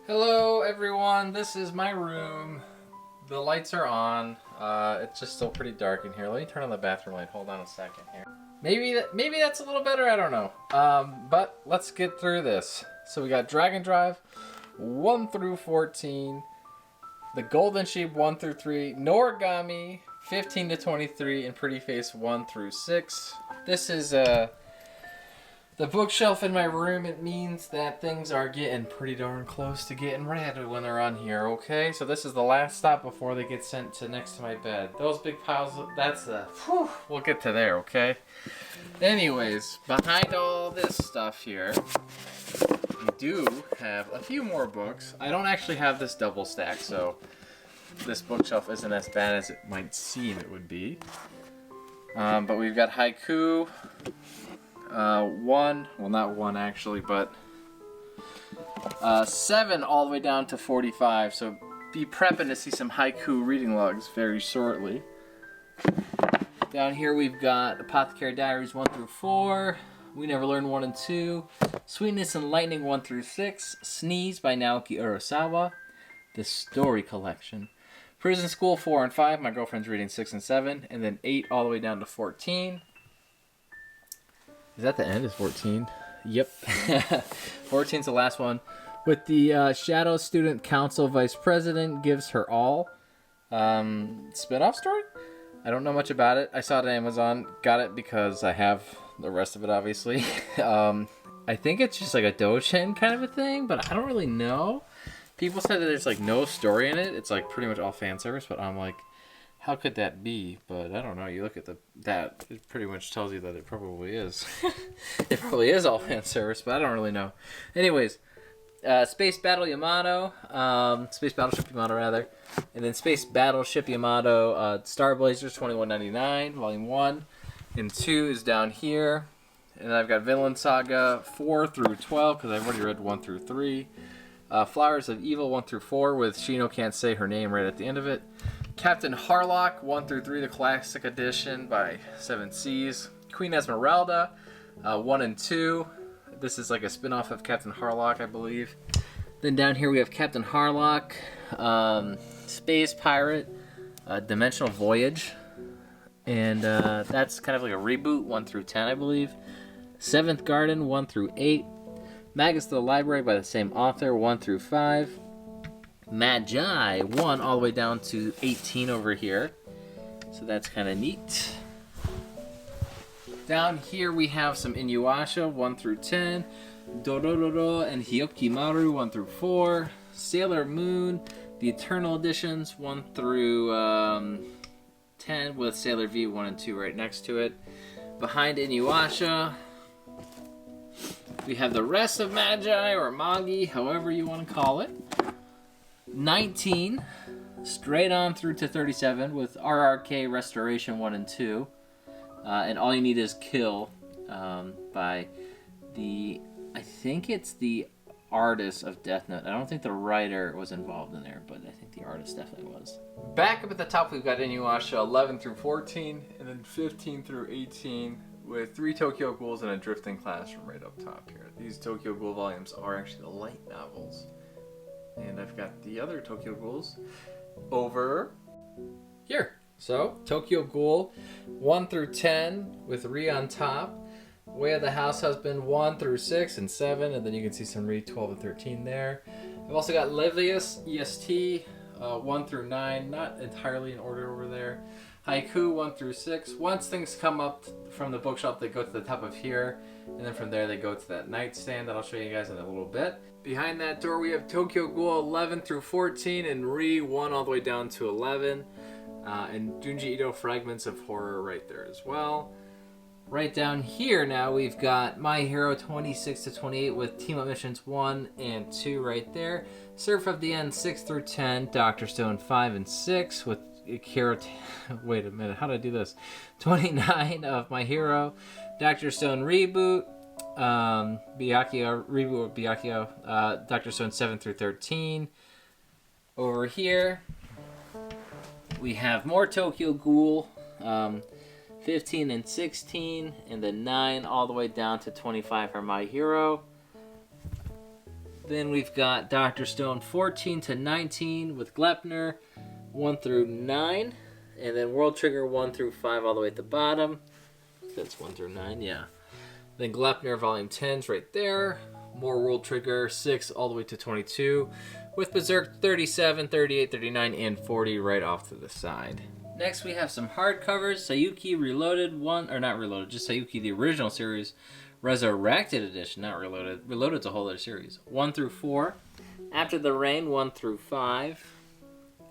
Hello everyone, this is my room. The lights are on. It's just still pretty dark in here. Let me turn on the bathroom light. Hold on a second here. Maybe that's a little better, I don't know. But let's get through this. So we got Dragon Drive 1 through 14, The Golden Sheep 1 through 3, Noragami 15 to 23, and Pretty Face 1 through 6. This is the bookshelf in my room. It means that things are getting pretty darn close to getting read when they're on here, okay? So this is the last stop before they get sent to next to my bed. Those big piles, that's the, we'll get to there, okay? Anyways, behind all this stuff here, we do have a few more books. I don't actually have this double stack, so this bookshelf isn't as bad as it might seem it would be. But we've got haiku. Not one actually, but 7 all the way down to 45. So be prepping to see some haiku reading logs very shortly. Down here we've got Apothecary Diaries 1 through 4, We Never Learn 1 and 2, Sweetness and Lightning 1 through 6, Sneeze by Naoki Urasawa, The Story Collection, Prison School 4 and 5, my girlfriend's reading 6 and 7, and then 8 all the way down to 14. Is that the end? Is 14? Yep. 14's the last one. With the Shadow Student Council Vice President Gives Her All. Spin-off story? I don't know much about it. I saw it on Amazon. Got it because I have the rest of it, obviously. I think it's just like a Doshin kind of a thing, but I don't really know. People said that there's like no story in it. It's like pretty much all fan service, but I'm like, how could that be? But I don't know. You look at that, it pretty much tells you that it probably is. It probably is all fan service, but I don't really know. Anyways, Space Battleship Yamato, rather, and then Space Battleship Yamato, Star Blazers 2199, Volume 1, and 2 is down here. And I've got Vinland Saga 4 through 12, because I've already read 1 through 3. Flowers of Evil 1 through 4, with Shino Can't Say Her Name right at the end of it. Captain Harlock 1 through 3, the classic edition by 7 Seas. Queen Esmeralda 1 and 2. This is like a spin-off of Captain Harlock, I believe. Then down here we have Captain Harlock, Space Pirate, Dimensional Voyage, and that's kind of like a reboot, 1 through 10, I believe. Seventh Garden 1 through 8. Magus to the Library by the same author, 1 through 5. Magi 1 all the way down to 18 over here. So that's kind of neat. Down here we have some Inuyasha 1 through 10. Dororo and Hyokimaru 1 through 4. Sailor Moon, the Eternal Editions 1 through 10 with Sailor V 1 and 2 right next to it. Behind Inuyasha we have the rest of Magi or Magi, however you want to call it. 19 straight on through to 37 with RRK Restoration 1 and 2. And All You Need Is Kill by I think it's the artist of Death Note. I don't think the writer was involved in there, but I think the artist definitely was. Back up at the top we've got Inuyasha 11 through 14 and then 15 through 18 with 3 Tokyo Ghouls and a Drifting Classroom right up top here. These Tokyo Ghoul volumes are actually the light novels. And I've got the other Tokyo Ghouls over here. So, Tokyo Ghoul 1 through 10 with Ri on top. Way of the House Husband 1 through 6 and 7. And then you can see some Ri 12 and 13 there. I've also got Livius EST 1 through 9. Not entirely in order over there. Haiku 1 through 6. Once things come up from the bookshelf, they go to the top of here. And then from there they go to that nightstand that I'll show you guys in a little bit. Behind that door we have Tokyo Ghoul 11 through 14 and Ri 1 all the way down to 11. And Junji Ito Fragments of Horror right there as well. Right down here now we've got My Hero 26 to 28 with Team Up Missions 1 and 2 right there. Surf of the End 6 through 10. Dr. Stone 5 and 6 with Hero... Wait a minute, how did I do this? 29 of My Hero. Dr. Stone Reboot. Byakuya, Reboot of Byakuya. Dr. Stone 7 through 13. Over here we have more Tokyo Ghoul. 15 and 16, and then 9 all the way down to 25 for My Hero. Then we've got Dr. Stone 14 to 19 with Glepner 1 through 9. And then World Trigger 1 through 5 all the way at the bottom. That's 1 through 9, yeah. Then Glepner Volume 10's right there. More World Trigger 6 all the way to 22. With Berserk 37, 38, 39, and 40 right off to the side. Next we have some hardcovers. Sayuki Reloaded 1, or not Reloaded, just Sayuki the original series. Resurrected edition, not Reloaded. Reloaded's a whole other series. 1 through 4. After the Rain 1 through 5.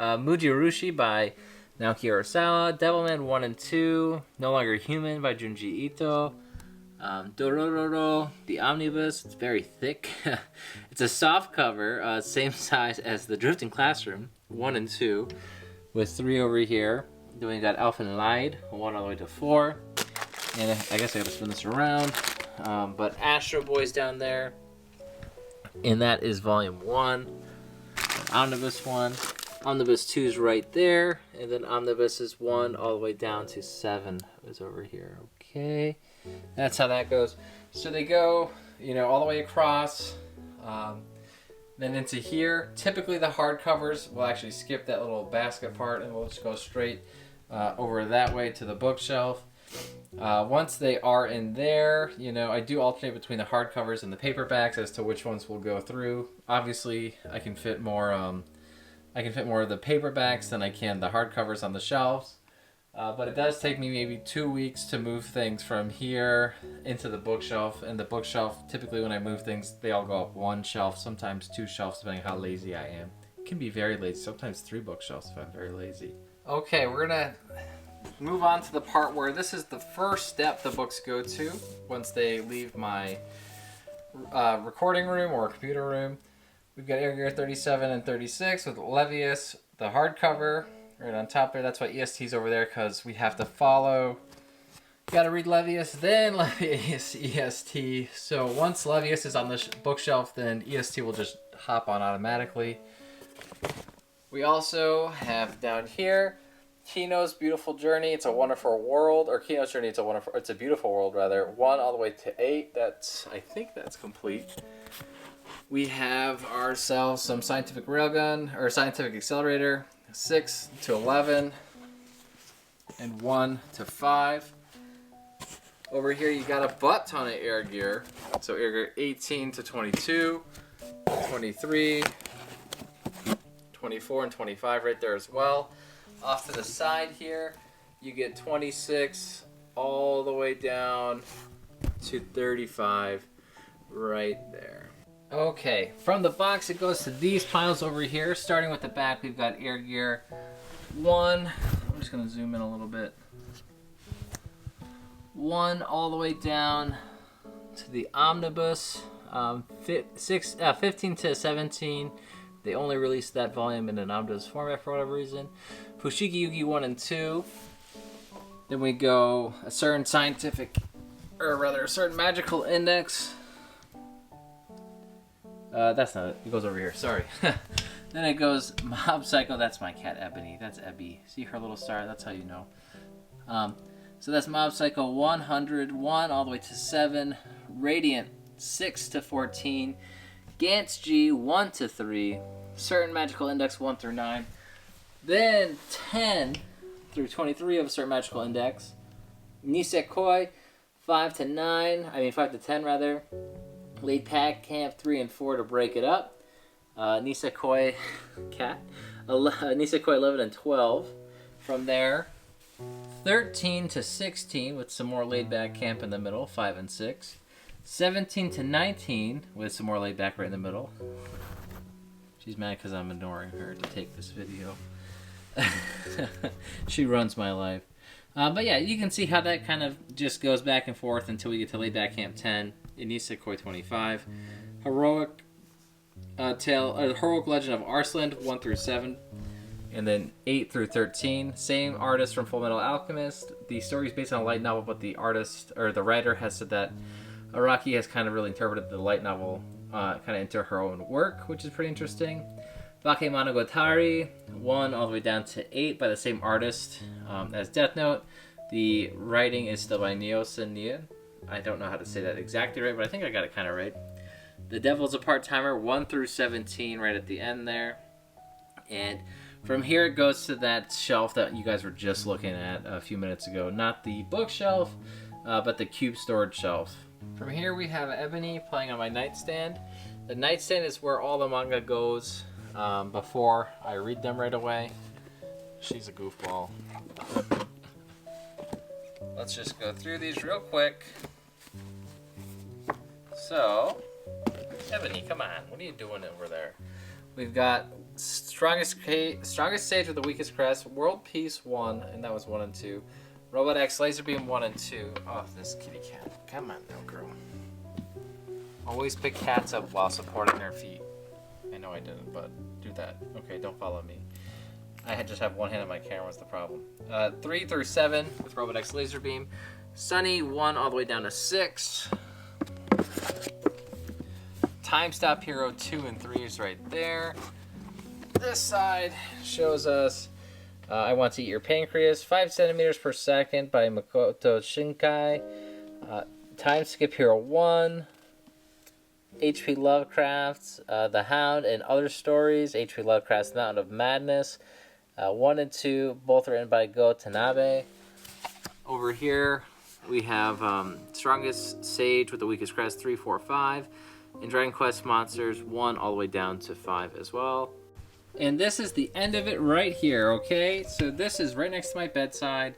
Mujirushi by Naoki Urasawa. Devilman 1 and 2. No Longer Human by Junji Ito. Dororo, the Omnibus. It's very thick. It's a soft cover, same size as the Drifting Classroom 1 and 2, with 3 over here. Then we got Elfen Lied 1 all the way to 4. And I guess I gotta spin this around. But Astro Boy's down there. And that is Volume 1. Omnibus 1. Omnibus 2 is right there. And then Omnibus is 1 all the way down to 7 is over here. Okay. That's how that goes. So they go, all the way across. Then into here. Typically the hardcovers will actually skip that little basket part and we'll just go straight over that way to the bookshelf. Once they are in there, I do alternate between the hardcovers and the paperbacks as to which ones will go through. Obviously, I can fit more of the paperbacks than I can the hardcovers on the shelves. But it does take me maybe 2 weeks to move things from here into the bookshelf. And the bookshelf, typically when I move things, they all go up 1 shelf, sometimes 2 shelves, depending on how lazy I am. It can be very lazy, sometimes 3 bookshelves if I'm very lazy. Okay, we're gonna move on to the part where this is the first step the books go to once they leave my recording room or computer room. We've got Air Gear 37 and 36 with Levius, the hardcover, right on top there. That's why EST's over there, because we have to follow. You gotta read Levius, then Levius, EST. So once Levius is on the bookshelf, then EST will just hop on automatically. We also have down here Kino's Beautiful Journey, It's a Wonderful World, or Kino's Journey, It's a Beautiful World, rather. 1 all the way to 8. I think that's complete. We have ourselves some Scientific Railgun, or Scientific Accelerator, 6 to 11, and 1 to 5. Over here you got a butt ton of Air Gear. So Air Gear 18 to 22, 23, 24, and 25 right there as well. Off to the side here, you get 26 all the way down to 35 right there. Okay, from the box it goes to these piles over here. Starting with the back, we've got Air Gear 1. I'm just going to zoom in a little bit. 1 all the way down to the Omnibus. 15 to 17. They only released that volume in an Omnibus format for whatever reason. Fushigi Yugi 1 and 2. Then we go a certain a certain magical index. That's not it. It goes over here. Sorry. Then it goes Mob Psycho. That's my cat Ebony. That's Ebby. See her little star? That's how you know. So that's Mob Psycho 101 all the way to 7. Radiant 6 to 14. Gantz G 1 to 3. Certain Magical Index 1 through 9. Then 10 through 23 of a certain Magical Index. Nisekoi 5 to 10 rather. Laid Pack Camp 3 and 4 to break it up. Nisekoi Cat. Nisekoi 11 and 12. From there, 13 to 16 with some more laid back camp in the middle, 5 and 6. 17 to 19 with some more laid back right in the middle. She's mad because I'm ignoring her to take this video. She runs my life. But yeah, you can see how that kind of just goes back and forth until we get to laid back camp 10. Nisekoi 25. Heroic Heroic Legend of Arslan 1 through 7. And then 8 through 13. Same artist from Full Metal Alchemist. The story is based on a light novel, but the artist, or the writer, has said that Araki has kind of really interpreted the light novel kind of into her own work, which is pretty interesting. Bakemonogatari 1 all the way down to 8 by the same artist as Death Note. The writing is still by Nyosa Nia. I don't know how to say that exactly right, but I think I got it kind of right. The Devil's a Part-Timer 1 through 17 right at the end there. And from here it goes to that shelf that you guys were just looking at a few minutes ago. Not the bookshelf, but the cube storage shelf. From here we have Ebony playing on my nightstand. The nightstand is where all the manga goes before I read them right away. She's a goofball. Let's just go through these real quick. So, Ebony, come on. What are you doing over there? We've got Strongest Sage with the Weakest Crest, World Peace 1, and that was 1 and 2. Robot X Laser Beam 1 and 2. Oh, this kitty cat. Come on now, girl. Always pick cats up while supporting their feet. I know I didn't, but do that. Okay, don't follow me. I just have one hand on my camera, was the problem. 3 through 7 with Robot X Laser Beam. Sunny 1 all the way down to 6. Time Stop Hero 2 and 3 is right there. This side shows us I Want to Eat Your Pancreas, 5 centimeters per second by Makoto Shinkai. Time Skip Hero 1. H.P. Lovecraft's The Hound and Other Stories. H.P. Lovecraft's Mountain of Madness. 1 and 2, both are written by Go Tanabe. Over here, we have Strongest Sage with the Weakest Crest, 3, 4, 5. And Dragon Quest Monsters, 1 all the way down to 5 as well. And this is the end of it right here, okay? So this is right next to my bedside.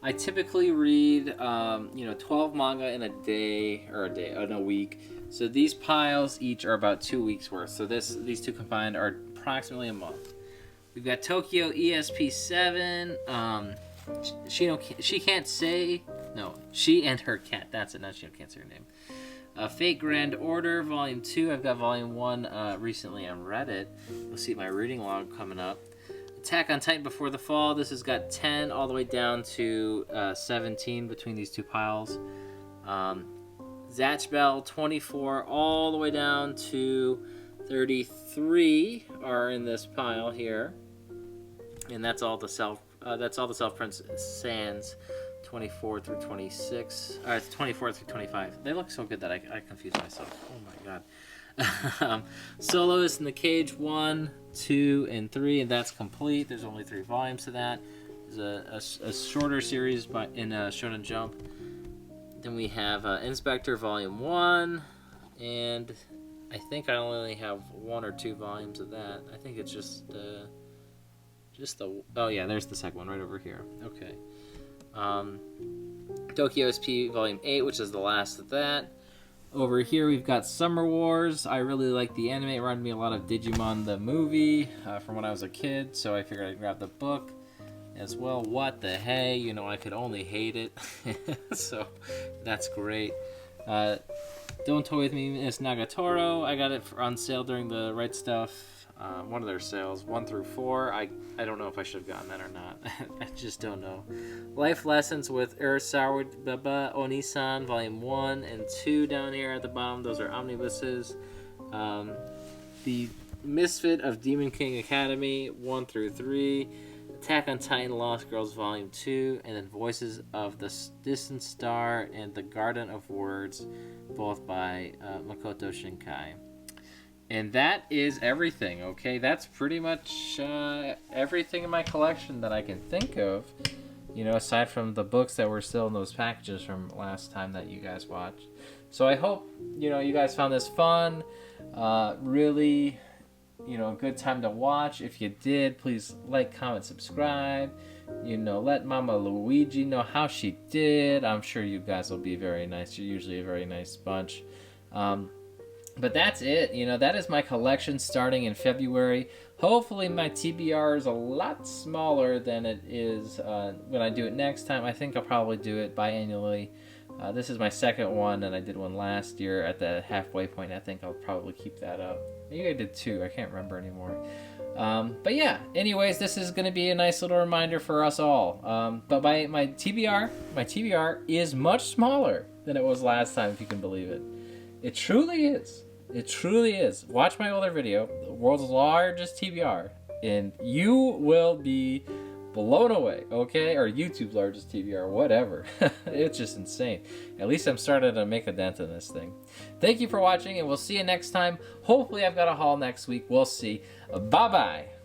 I typically read, 12 manga in a day, in a week. So these piles each are about 2 weeks worth. So these two combined are approximately a month. We've got Tokyo ESP7. She can't say. No, she and her cat. That's it. Not she can't say her name. Fate Grand Order Volume 2. I've got Volume 1 recently on Reddit. You'll see my reading log coming up. Attack on Titan Before the Fall. This has got 10 all the way down to 17 between these two piles. Zatch Bell 24 all the way down to 33 are in this pile here. And that's all the self-prints sans 24 through 26. 24 through 25. They look so good that I confuse myself. Oh my god. Soloist in the Cage 1, 2, and 3, and that's complete. There's only 3 volumes to that. There's a shorter series in Shonen Jump. Then we have Inspector Volume 1, and I think I only have 1 or 2 volumes of that. I think it's just the... Oh yeah, there's the second one right over here. Okay. Tokyo SP Volume 8, which is the last of that. Over here we've got Summer Wars. I really like the anime. It reminded me a lot of Digimon the movie from when I was a kid, so I figured I'd grab the book as well. What the hey? I could only hate it. So that's great. Don't Toy With Me, Miss Nagatoro. I got it on sale during the Right Stuff. One of their sales, 1 through 4. I don't know if I should have gotten that or not. I just don't know. Life Lessons with Urasawa Baba Onisan, Volume 1 and 2 down here at the bottom. Those are omnibuses. The Misfit of Demon King Academy, 1 through 3. Attack on Titan Lost Girls, Volume 2. And then Voices of the Distant Star and The Garden of Words, both by Makoto Shinkai. And that is everything, okay? That's pretty much everything in my collection that I can think of. Aside from the books that were still in those packages from last time that you guys watched. So I hope, you guys found this fun. Really, a good time to watch. If you did, please like, comment, subscribe. Let Mama Luigi know how she did. I'm sure you guys will be very nice. You're usually a very nice bunch. But that's it. That is my collection starting in February. Hopefully my TBR is a lot smaller than it is when I do it next time. I think I'll probably do it biannually. This is my second one, and I did one last year at the halfway point. I think I'll probably keep that up. Maybe I did 2. I can't remember anymore. But yeah, anyways, this is going to be a nice little reminder for us all. But my TBR is much smaller than it was last time, if you can believe it. It truly is. It truly is. Watch my older video, the world's largest TBR, and you will be blown away, okay? Or YouTube's largest TBR, whatever. It's just insane. At least I'm starting to make a dent in this thing. Thank you for watching, and we'll see you next time. Hopefully I've got a haul next week. We'll see. Bye-bye.